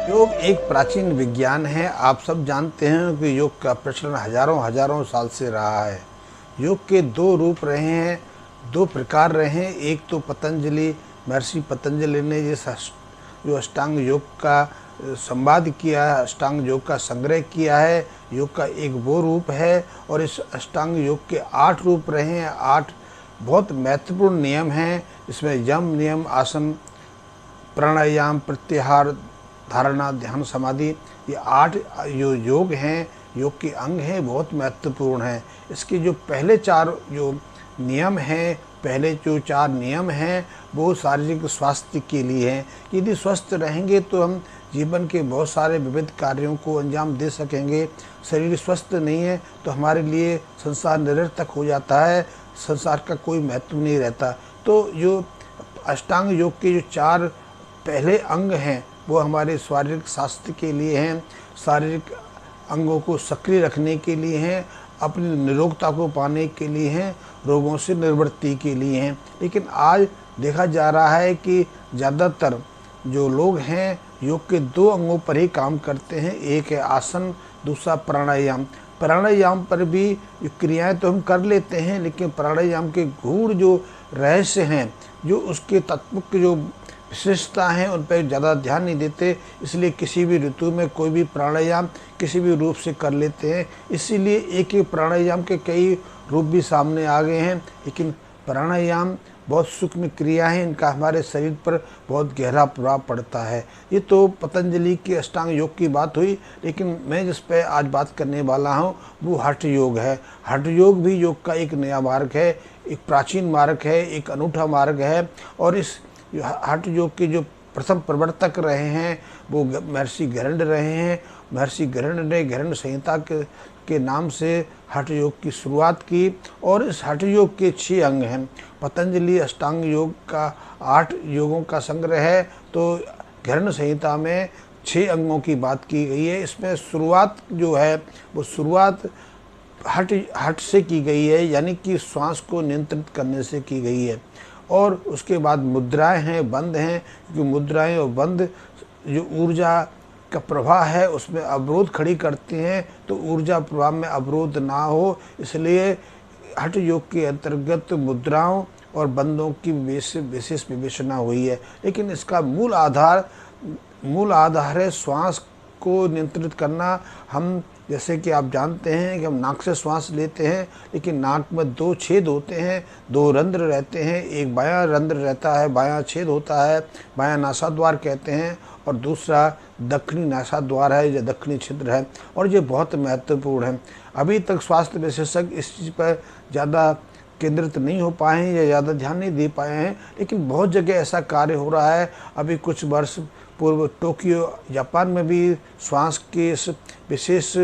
योग एक प्राचीन विज्ञान है। आप सब जानते हैं कि योग का प्रचलन हजारों हजारों साल से रहा है। योग के दो रूप रहे हैं, दो प्रकार रहे हैं। एक तो पतंजलि, महर्षि पतंजलि ने जो अष्टांग योग का संवाद किया है, अष्टांग योग का संग्रह किया है, योग का एक वो रूप है। और इस अष्टांग योग के 8 रूप रहे हैं। 8 बहुत महत्वपूर्ण नियम हैं। इसमें यम नियम, आसन, प्राणायाम, प्रत्याहार, धारणा, ध्यान, समाधि, ये 8 जो योग हैं, योग के अंग हैं, बहुत महत्वपूर्ण हैं। इसके जो पहले 4 जो नियम हैं, पहले जो 4 नियम हैं वो शारीरिक स्वास्थ्य के लिए हैं। यदि स्वस्थ रहेंगे तो हम जीवन के बहुत सारे विविध कार्यों को अंजाम दे सकेंगे। शरीर स्वस्थ नहीं है तो हमारे लिए संसार निरर्थक हो जाता है, संसार का कोई महत्व नहीं रहता। तो जो अष्टांग योग के जो 4 पहले अंग हैं वो हमारे शारीरिक स्वास्थ्य के लिए हैं, शारीरिक अंगों को सक्रिय रखने के लिए हैं, अपनी निरोगता को पाने के लिए हैं, रोगों से निवृत्ति के लिए हैं। लेकिन आज देखा जा रहा है कि ज़्यादातर जो लोग हैं योग के 2 अंगों पर ही काम करते हैं। एक है आसन, दूसरा प्राणायाम। प्राणायाम पर भी क्रियाएं तो हम कर लेते हैं, लेकिन प्राणायाम के गूढ़ जो रहस्य हैं, जो उसके तत्व की जो विशेषता हैं, उन पर ज़्यादा ध्यान नहीं देते। इसलिए किसी भी ऋतु में कोई भी प्राणायाम किसी भी रूप से कर लेते हैं। इसीलिए एक ही प्राणायाम के कई रूप भी सामने आ गए हैं। लेकिन प्राणायाम बहुत सूक्ष्म क्रिया है, इनका हमारे शरीर पर बहुत गहरा प्रभाव पड़ता है। ये तो पतंजलि के अष्टांग योग की बात हुई, लेकिन मैं जिस पर आज बात करने वाला हूँ वो हठ योग है। हठ योग भी योग का एक नया मार्ग है, एक प्राचीन मार्ग है, एक अनूठा मार्ग है। और इस हठ योग के जो प्रथम प्रवर्तक रहे हैं वो महर्षि गरुड़ रहे हैं। महर्षि गरुड़ ने गरुड़ संहिता के नाम से हठ योग की शुरुआत की। और इस हठ योग के 6 अंग हैं। पतंजलि अष्टांग योग का 8 योगों का संग्रह है, तो गरुड़ संहिता में 6 अंगों की बात की गई है। इसमें शुरुआत जो है वो शुरुआत हठ से की गई है, यानी कि श्वास को नियंत्रित करने से की गई है। और उसके बाद मुद्राएं हैं, बंद हैं, क्योंकि मुद्राएं और बंद जो ऊर्जा का प्रवाह है उसमें अवरोध खड़ी करती हैं, तो ऊर्जा प्रवाह में अवरोध ना हो, इसलिए हठ योग के अंतर्गत मुद्राओं और बंदों की विशेष विवेचना हुई है। लेकिन इसका मूल आधार है श्वास को नियंत्रित करना। हम जैसे कि आप जानते हैं कि हम नाक से श्वास लेते हैं, लेकिन नाक में 2 छेद होते हैं, 2 रंध्र रहते हैं। एक बायां रंध्र रहता है, बायां छेद होता है, बायां नासाद्वार कहते हैं, और दूसरा दक्षिणी नासाद्वार है, जो दक्षिणी छिद्र है, और ये बहुत महत्वपूर्ण है। अभी तक स्वास्थ्य विशेषज्ञ इस चीज़ पर ज़्यादा केंद्रित नहीं हो पाए हैं या ज़्यादा ध्यान नहीं दे पाए हैं, लेकिन बहुत जगह ऐसा कार्य हो रहा है। अभी कुछ वर्ष पूर्व टोक्यो जापान में भी श्वास के इस विशेष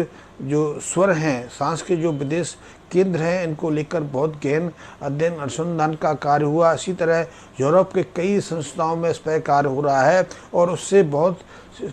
जो स्वर हैं, सांस के जो विदेश केंद्र हैं, इनको लेकर बहुत गहन अध्ययन अनुसंधान का कार्य हुआ। इसी तरह यूरोप के कई संस्थाओं में इस पर कार्य हो रहा है, और उससे बहुत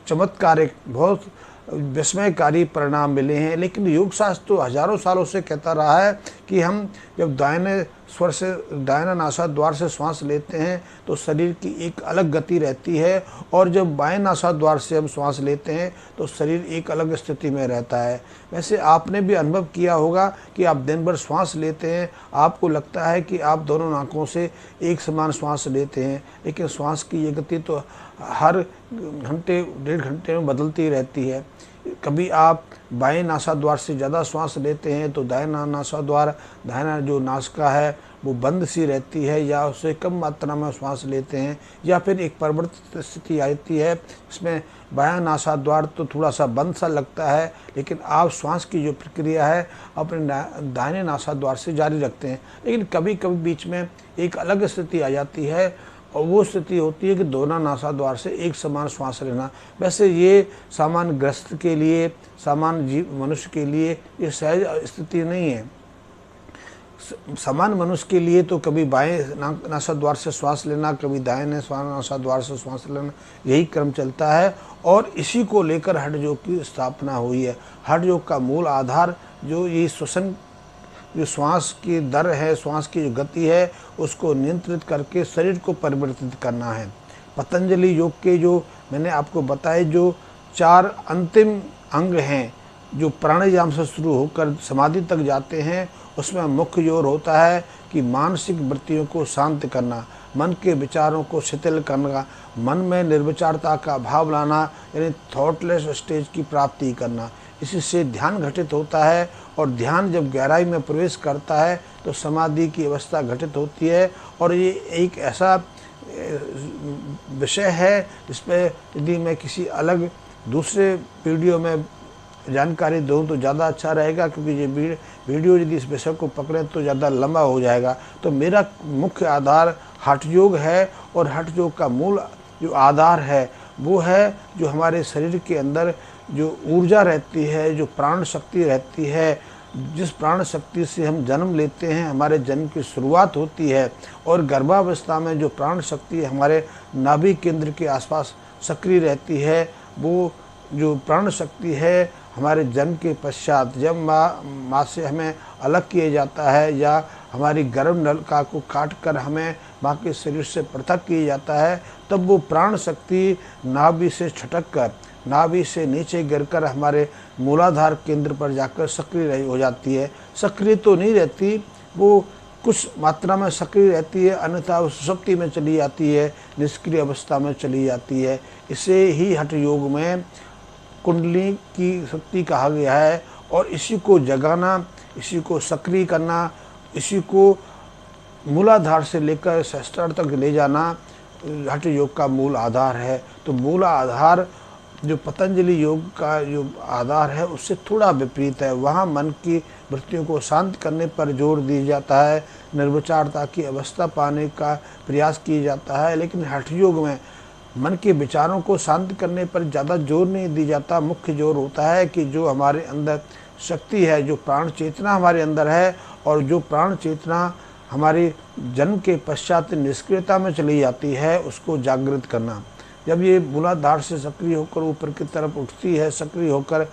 चमत्कारिक, बहुत विस्मयकारी परिणाम मिले हैं। लेकिन योग शास्त्र तो हजारों सालों से कहता रहा है कि हम जब दाहिने स्वर से, दाहिना नासाद्वार से श्वास लेते हैं तो शरीर की एक अलग गति रहती है, और जब बाएं नासाद्वार से हम श्वास लेते हैं तो शरीर एक अलग स्थिति में रहता है। वैसे आपने भी अनुभव किया होगा कि आप दिन भर श्वास लेते हैं, आपको लगता है कि आप दोनों नाकों से एक समान श्वास लेते हैं, लेकिन श्वास की ये गति तो हर घंटे 1.5 घंटे में बदलती रहती है। कभी आप बाएं नासाद्वार से ज़्यादा श्वास लेते हैं तो दाहिना नासाद्वार, दाहिना जो नासिका है वो बंद सी रहती है, या उससे कम मात्रा में श्वास लेते हैं, या फिर एक परिवर्तित स्थिति आती है इसमें बायां नासाद्वार तो थोड़ा सा बंद सा लगता है, लेकिन आप श्वास की जो प्रक्रिया है अपने दाहिने नासाद्वार से जारी रखते हैं। लेकिन कभी कभी बीच में एक अलग स्थिति आ जाती है, और वो स्थिति होती है कि दोनों नासाद्वार से एक समान श्वास लेना। वैसे ये सामान्य ग्रस्त के लिए, सामान्य मनुष्य के लिए ये सहज स्थिति नहीं है। सामान्य मनुष्य के लिए तो कभी बाएं नासाद्वार से श्वास लेना, कभी दाहिने नासाद्वार से श्वास लेना, यही क्रम चलता है। और इसी को लेकर हठ योग की स्थापना हुई है। हठ योग का मूल आधार जो ये श्वसन, जो श्वास की दर है, श्वास की जो गति है, उसको नियंत्रित करके शरीर को परिवर्तित करना है। पतंजलि योग के जो मैंने आपको बताए जो 4 अंतिम अंग हैं जो प्राणायाम से शुरू होकर समाधि तक जाते हैं, उसमें मुख्य जोर होता है कि मानसिक वृत्तियों को शांत करना, मन के विचारों को शिथिल करना, मन में निर्विचारता का भाव लाना, यानी थॉटलेस स्टेज की प्राप्ति करना। इसी से ध्यान घटित होता है और ध्यान जब गहराई में प्रवेश करता है तो समाधि की अवस्था घटित होती है। और ये एक ऐसा विषय है जिस पर यदि मैं किसी अलग दूसरे वीडियो में जानकारी दूँ तो ज़्यादा अच्छा रहेगा, क्योंकि ये वीडियो यदि इस विषय को पकड़े तो ज़्यादा लंबा हो जाएगा। तो मेरा मुख्य आधार हठ योग है और हठ योग का मूल जो आधार है वो है जो हमारे शरीर के अंदर जो ऊर्जा रहती है, जो प्राण शक्ति रहती है, जिस प्राण शक्ति से हम जन्म लेते हैं, हमारे जन्म की शुरुआत होती है। और गर्भावस्था में जो प्राण शक्ति हमारे नाभि केंद्र के आसपास सक्रिय रहती है, वो जो प्राण शक्ति है हमारे जन्म के पश्चात जब माँ से हमें अलग किया जाता है या हमारी गर्भ नलिका को काट कर हमें माँ के शरीर से पृथक किया जाता है, तब वो प्राण शक्ति नाभि से छटक कर नाभि से नीचे गिरकर हमारे मूलाधार केंद्र पर जाकर सक्रिय हो जाती है। सक्रिय तो नहीं रहती, वो कुछ मात्रा में सक्रिय रहती है, अन्यथा वो सुषुप्ति में चली जाती है, निष्क्रिय अवस्था में चली जाती है। इसे ही हठ योग में कुंडली की शक्ति कहा गया है। और इसी को जगाना, इसी को सक्रिय करना, इसी को मूलाधार से लेकर सहस्त्रार तक ले जाना हठ योग का मूल आधार है। तो मूल आधार जो पतंजलि योग का जो आधार है उससे थोड़ा विपरीत है। वहाँ मन की वृत्तियों को शांत करने पर जोर दिया जाता है, निर्विचारता की अवस्था पाने का प्रयास किया जाता है। लेकिन हठ योग में मन के विचारों को शांत करने पर ज़्यादा जोर नहीं दिया जाता। मुख्य जोर होता है कि जो हमारे अंदर शक्ति है, जो प्राण चेतना हमारे अंदर है और जो प्राण चेतना हमारी जन्म के पश्चात निष्क्रियता में चली जाती है, उसको जागृत करना। जब ये मूलाधार से सक्रिय होकर ऊपर की तरफ उठती है, सक्रिय होकर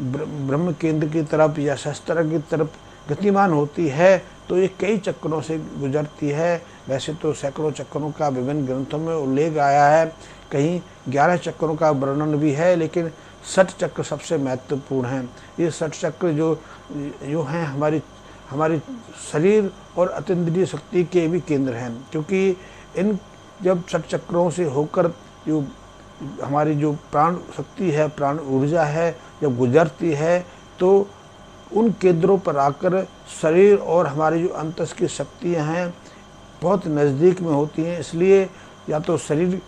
ब्रह्म केंद्र की तरफ या सहस्त्र की तरफ गतिमान होती है, तो ये कई चक्रों से गुजरती है। वैसे तो सैकड़ों चक्रों का विभिन्न ग्रंथों में उल्लेख आया है, कहीं 11 चक्रों का वर्णन भी है, लेकिन 60 चक्र सबसे महत्वपूर्ण हैं। ये 60 चक्र जो हैं हमारी शरीर और अतीन्द्रिय शक्ति के भी केंद्र हैं, क्योंकि इन जब 60 चक्रों से होकर जो हमारी जो प्राण शक्ति है, प्राण ऊर्जा है, जब गुजरती है तो उन केंद्रों पर आकर शरीर और हमारी जो अंतस की शक्तियाँ हैं बहुत नज़दीक में होती हैं। इसलिए या तो शरीर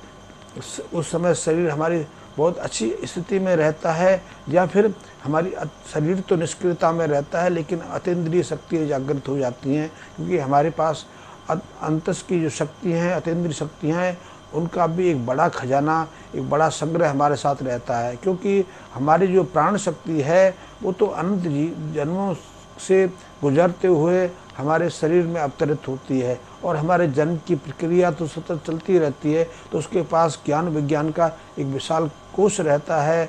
उस समय शरीर हमारी बहुत अच्छी स्थिति में रहता है, या फिर हमारी शरीर तो निष्क्रियता में रहता है लेकिन अतीन्द्रिय शक्तियाँ जागृत हो जाती हैं, क्योंकि हमारे पास अंतस की जो शक्ति हैं, अतीन्द्रिय शक्तियाँ हैं, उनका भी एक बड़ा खजाना, एक बड़ा संग्रह हमारे साथ रहता है। क्योंकि हमारी जो प्राण शक्ति है वो तो अनंत जन्मों से गुजरते हुए हमारे शरीर में अवतरित होती है और हमारे जन्म की प्रक्रिया तो सतत चलती रहती है। तो उसके पास ज्ञान विज्ञान का एक विशाल कोश रहता है।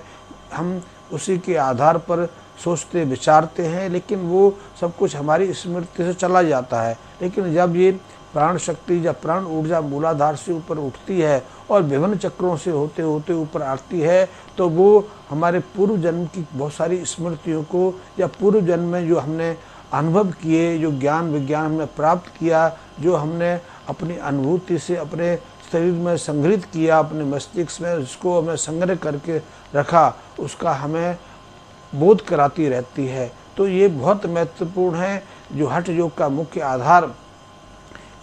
हम उसी के आधार पर सोचते विचारते हैं, लेकिन वो सब कुछ हमारी स्मृति से चला जाता है। लेकिन जब ये प्राण शक्ति, जब प्राण ऊर्जा मूलाधार से ऊपर उठती है और विभिन्न चक्रों से होते होते ऊपर आती है, तो वो हमारे पूर्व जन्म की बहुत सारी स्मृतियों को या पूर्व जन्म में जो हमने अनुभव किए, जो ज्ञान विज्ञान हमने प्राप्त किया, जो हमने अपनी अनुभूति से अपने शरीर में संग्रहित किया, अपने मस्तिष्क में जिसको हमें संग्रह करके रखा, उसका हमें बोध कराती रहती है। तो ये बहुत महत्वपूर्ण है। जो हठ योग का मुख्य आधार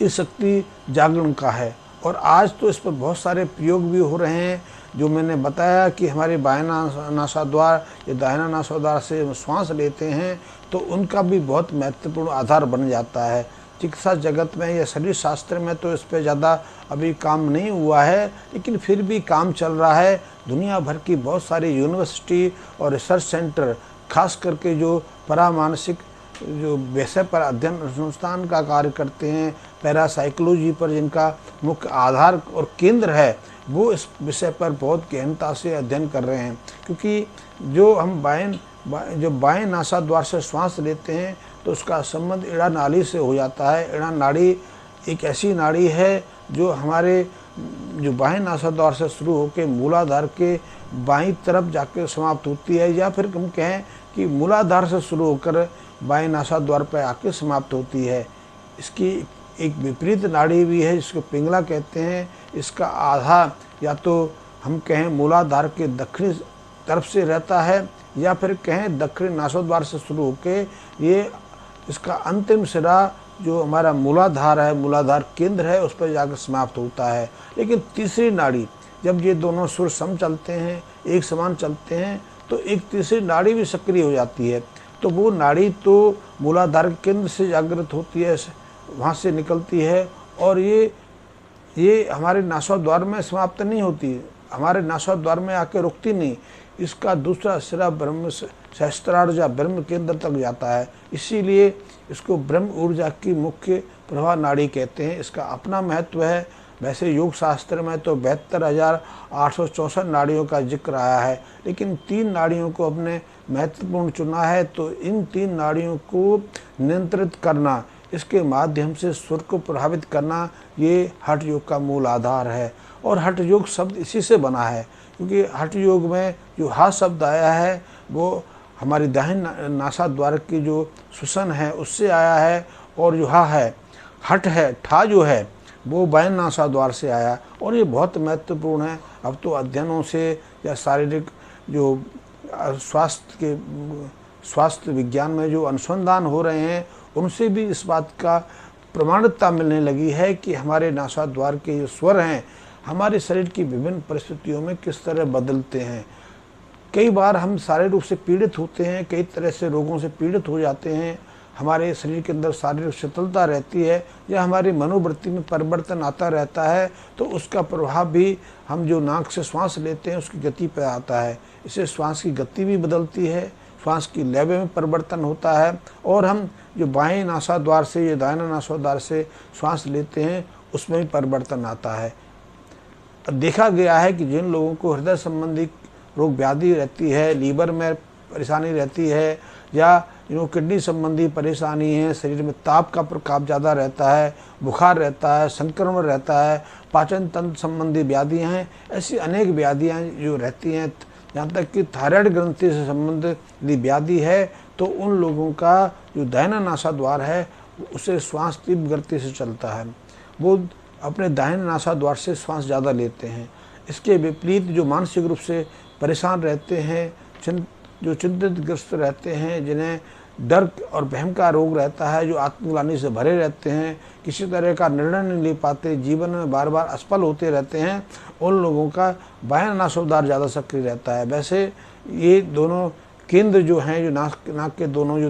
इस शक्ति जागरण का है। और आज तो इस पर बहुत सारे प्रयोग भी हो रहे हैं। जो मैंने बताया कि हमारे बाएं नासाद्वार या दाहिना नासाद्वार से श्वास लेते हैं तो उनका भी बहुत महत्वपूर्ण आधार बन जाता है। चिकित्सा जगत में या शरीर शास्त्र में तो इस पर ज़्यादा अभी काम नहीं हुआ है, लेकिन फिर भी काम चल रहा है। दुनिया भर की बहुत सारी यूनिवर्सिटी और रिसर्च सेंटर, खास करके जो परामानसिक जो विषय पर अध्ययन अनुसंधान का कार्य करते हैं, पैरासाइकोलॉजी पर जिनका मुख्य आधार और केंद्र है, वो इस विषय पर बहुत गहनता से अध्ययन कर रहे हैं। क्योंकि जो हम बाएं नासाद्वार से श्वास लेते हैं तो उसका संबंध इड़ा नाड़ी से हो जाता है। इड़ा नाड़ी एक ऐसी नाड़ी है जो हमारे जो बाएं नासाद्वार से शुरू होकर मूलाधार के बाईं तरफ जाकर समाप्त होती है, या फिर हम कहें कि मूलाधार से शुरू होकर बाएं नासाद्वार पर आके समाप्त होती है। इसकी एक विपरीत नाड़ी भी है जिसको पिंगला कहते हैं। इसका आधा या तो हम कहें मूलाधार के दक्षिणी तरफ से रहता है, या फिर कहें दक्षिणी नासाद्वार से शुरू होकर ये इसका अंतिम सिरा जो हमारा मूलाधार है, मूलाधार केंद्र है, उस पर जाकर समाप्त होता है। लेकिन तीसरी नाड़ी, जब ये दोनों सुर सम चलते हैं, एक समान चलते हैं, तो एक तीसरी नाड़ी भी सक्रिय हो जाती है। तो वो नाड़ी तो मूलाधार केंद्र से जागृत होती है, वहाँ से निकलती है, और ये हमारे नासाद्वार में समाप्त नहीं होती, हमारे नासाद्वार में आके रुकती नहीं। इसका दूसरा सिरा ब्रह्म सहस्त्रार्थ या ब्रह्म केंद्र तक जाता है। इसीलिए इसको ब्रह्म ऊर्जा की मुख्य प्रवाह नाड़ी कहते हैं। इसका अपना महत्व है। वैसे योग शास्त्र में तो 72,864 नाड़ियों का जिक्र आया है, लेकिन 3 नाड़ियों को अपने महत्वपूर्ण चुना है। तो इन 3 नाड़ियों को नियंत्रित करना, इसके माध्यम से सुर को प्रभावित करना, ये हठ योग का मूल आधार है। और हठ योग शब्द इसी से बना है, क्योंकि हठ योग में जो हा शब्द आया है वो हमारी दाहिनी नासाद्वार की जो श्वसन है उससे आया है, और जो हा है, हठ है, ठा जो है वो बाएं नासाद्वार से आया। और ये बहुत महत्वपूर्ण है। अब तो अध्ययनों से या शारीरिक जो स्वास्थ्य विज्ञान में जो अनुसंधान हो रहे हैं, उनसे भी इस बात का प्रमाणिकता मिलने लगी है कि हमारे नासाद्वार के जो स्वर हैं हमारे शरीर की विभिन्न परिस्थितियों में किस तरह बदलते हैं। कई बार हम शारीरिक रूप से पीड़ित होते हैं, कई तरह से रोगों से पीड़ित हो जाते हैं, हमारे शरीर के अंदर शारीरिक शिथिलता रहती है, या हमारी मनोवृत्ति में परिवर्तन आता रहता है, तो उसका प्रभाव भी हम जो नाक से श्वास लेते हैं उसकी गति पर आता है। इससे श्वास की गति भी बदलती है, श्वास की लय में परिवर्तन होता है, और हम जो बाएं नासाद्वार से या दाहिना नासाद्वार से श्वास लेते हैं उसमें भी परिवर्तन आता है। देखा गया है कि जिन लोगों को हृदय संबंधी रोग व्याधि रहती है, लीवर में परेशानी रहती है, या जिनको किडनी संबंधी परेशानी है, शरीर में ताप का प्रकोप ज़्यादा रहता है, बुखार रहता है, संक्रमण रहता है, पाचन तंत्र संबंधी व्याधियाँ हैं, ऐसी अनेक व्याधियाँ जो रहती हैं, यहाँ तक कि थायराइड ग्रंथि से संबंधित यदि व्याधि है तो उन लोगों का जो दाहिना नासाद्वार है उसे श्वास तीव्र गति से चलता है, वो अपने दाहिने नासाद्वार से श्वास ज़्यादा लेते हैं। इसके विपरीत जो मानसिक रूप से परेशान रहते हैं, जो चिंतित ग्रस्त रहते हैं, जिन्हें डर और वहम का रोग रहता है, जो आत्मग्लानि से भरे रहते हैं, किसी तरह का निर्णय नहीं ले पाते, जीवन में बार बार असफल होते रहते हैं, उन लोगों का बायां नासाद्वार ज़्यादा सक्रिय रहता है। वैसे ये दोनों केंद्र जो हैं, जो नाक के दोनों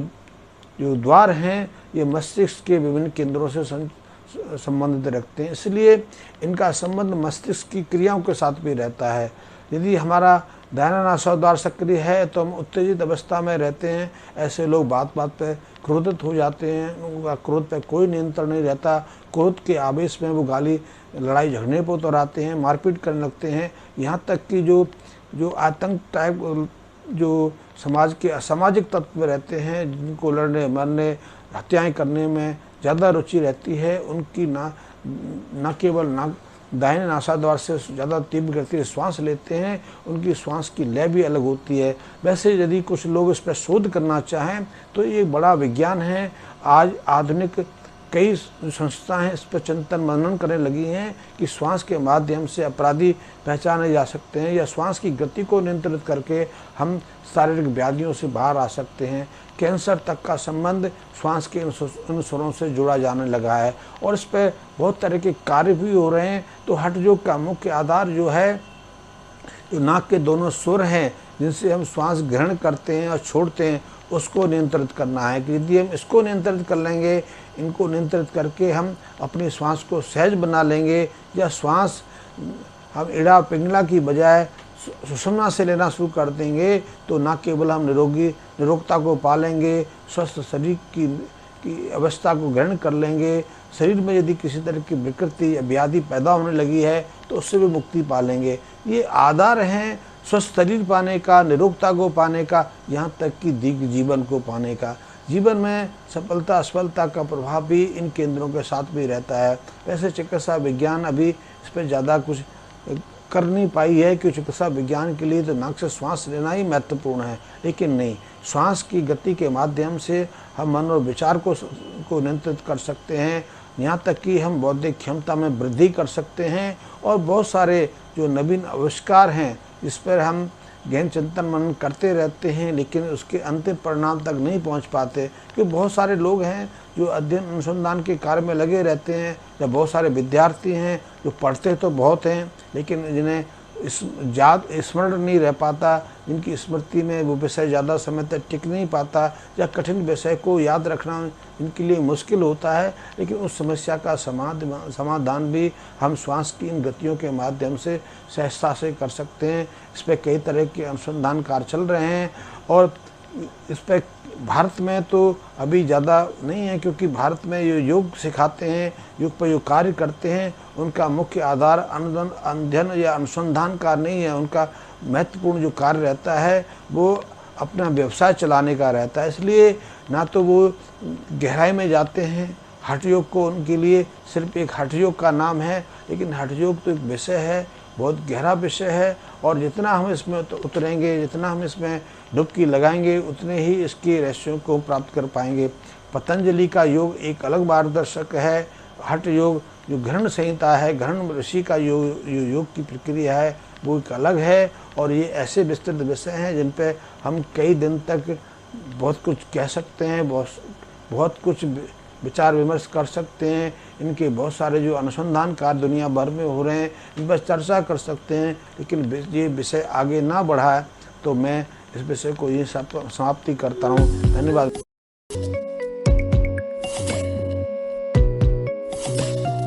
जो द्वार हैं, ये मस्तिष्क के विभिन्न केंद्रों से संबंधित रखते हैं, इसलिए इनका संबंध मस्तिष्क की क्रियाओं के साथ भी रहता है। यदि हमारा दाहिना नासाद्वार सक्रिय है तो हम उत्तेजित अवस्था में रहते हैं। ऐसे लोग बात बात पे क्रोधित हो जाते हैं, उनका क्रोध पे कोई नियंत्रण नहीं रहता, क्रोध के आवेश में वो गाली लड़ाई झगड़ने पर उतर आते हैं, मारपीट करने लगते हैं। यहाँ तक कि जो आतंक टाइप जो समाज के असामाजिक तत्व रहते हैं, जिनको लड़ने मरने हत्याएँ करने में ज़्यादा रुचि रहती है, उनकी न केवल दाहिने नासाद्वार से ज़्यादा तीव्र गति से श्वास लेते हैं, उनकी श्वास की लय भी अलग होती है। वैसे यदि कुछ लोग इस पर शोध करना चाहें तो ये बड़ा विज्ञान है। आज आधुनिक कई संस्थाएं इस पर चिंतन मनन करने लगी हैं कि श्वास के माध्यम से अपराधी पहचाने जा सकते हैं, या श्वास की गति को नियंत्रित करके हम शारीरिक व्याधियों से बाहर आ सकते हैं। कैंसर तक का संबंध श्वास के इन स्वरों से जुड़ा जाने लगा है, और इस पर बहुत तरह के कार्य भी हो रहे हैं। तो हठ योग का मुख्य आधार जो है, जो नाक के दोनों सुर हैं जिनसे हम श्वास ग्रहण करते हैं और छोड़ते हैं, उसको नियंत्रित करना है। कि यदि हम इसको नियंत्रित कर लेंगे, इनको नियंत्रित करके हम अपनी श्वास को सहज बना लेंगे, या श्वास हम इड़ा पिंगला की बजाय सुषुम्ना से लेना शुरू कर देंगे, तो न केवल हम निरोगता को पालेंगे, स्वस्थ शरीर की अवस्था को ग्रहण कर लेंगे। शरीर में यदि किसी तरह की विकृति या व्याधि पैदा होने लगी है तो उससे भी मुक्ति पा लेंगे। ये आधार हैं स्वस्थ शरीर पाने का, निरोगता को पाने का, यहाँ तक कि दीर्घ जीवन को पाने का। जीवन में सफलता असफलता का प्रभाव भी इन केंद्रों के साथ भी रहता है। वैसे चिकित्सा विज्ञान अभी इस पर ज़्यादा कुछ कर नहीं पाई है कि चिकित्सा विज्ञान के लिए तो नाक से श्वास लेना ही महत्वपूर्ण है, लेकिन नहीं, श्वास की गति के माध्यम से हम मन और विचार को नियंत्रित कर सकते हैं। यहाँ तक कि हम बौद्धिक क्षमता में वृद्धि कर सकते हैं और बहुत सारे जो नवीन आविष्कार हैं इस पर हम गहन चिंतन मनन करते रहते हैं, लेकिन उसके अंतिम परिणाम तक नहीं पहुंच पाते। क्योंकि बहुत सारे लोग हैं जो अध्ययन अनुसंधान के कार्य में लगे रहते हैं, या बहुत सारे विद्यार्थी हैं जो पढ़ते तो बहुत हैं लेकिन जिन्हें स्मरण नहीं रह पाता, जिनकी स्मृति में वो विषय ज़्यादा समय तक टिक नहीं पाता, या कठिन विषय को याद रखना इनके लिए मुश्किल होता है। लेकिन उस समस्या का समाधान भी हम श्वास की इन गतियों के माध्यम से सहजता से कर सकते हैं। इस पर कई तरह के अनुसंधान कार्य चल रहे हैं और इस पर भारत में तो अभी ज़्यादा नहीं है, क्योंकि भारत में जो योग सिखाते हैं, योग पर जो कार्य करते हैं, उनका मुख्य आधार अध्ययन या अनुसंधान का नहीं है। उनका महत्वपूर्ण जो कार्य रहता है वो अपना व्यवसाय चलाने का रहता है। इसलिए ना तो वो गहराई में जाते हैं। हठ योग को उनके लिए सिर्फ एक हठ योग का नाम है, लेकिन हठ योग तो एक विषय है, बहुत गहरा विषय है, और जितना हम इसमें उतरेंगे, जितना हम इसमें डुबकी लगाएंगे, उतने ही इसके रहस्यों को प्राप्त कर पाएंगे। पतंजलि का योग एक अलग मार्गदर्शक है। हठ योग जो ग्रहण संहिता है, ग्रहण ऋषि का योग की प्रक्रिया है, वो एक अलग है। और ये ऐसे विस्तृत विषय हैं जिन पे हम कई दिन तक बहुत कुछ कह सकते हैं, बहुत कुछ विचार विमर्श कर सकते हैं। इनके बहुत सारे जो अनुसंधान कार्य दुनिया भर में हो रहे हैं, इन पर चर्चा कर सकते हैं। लेकिन ये विषय आगे ना बढ़ा तो मैं इस विषय को ये समाप्ति करता हूँ। धन्यवाद।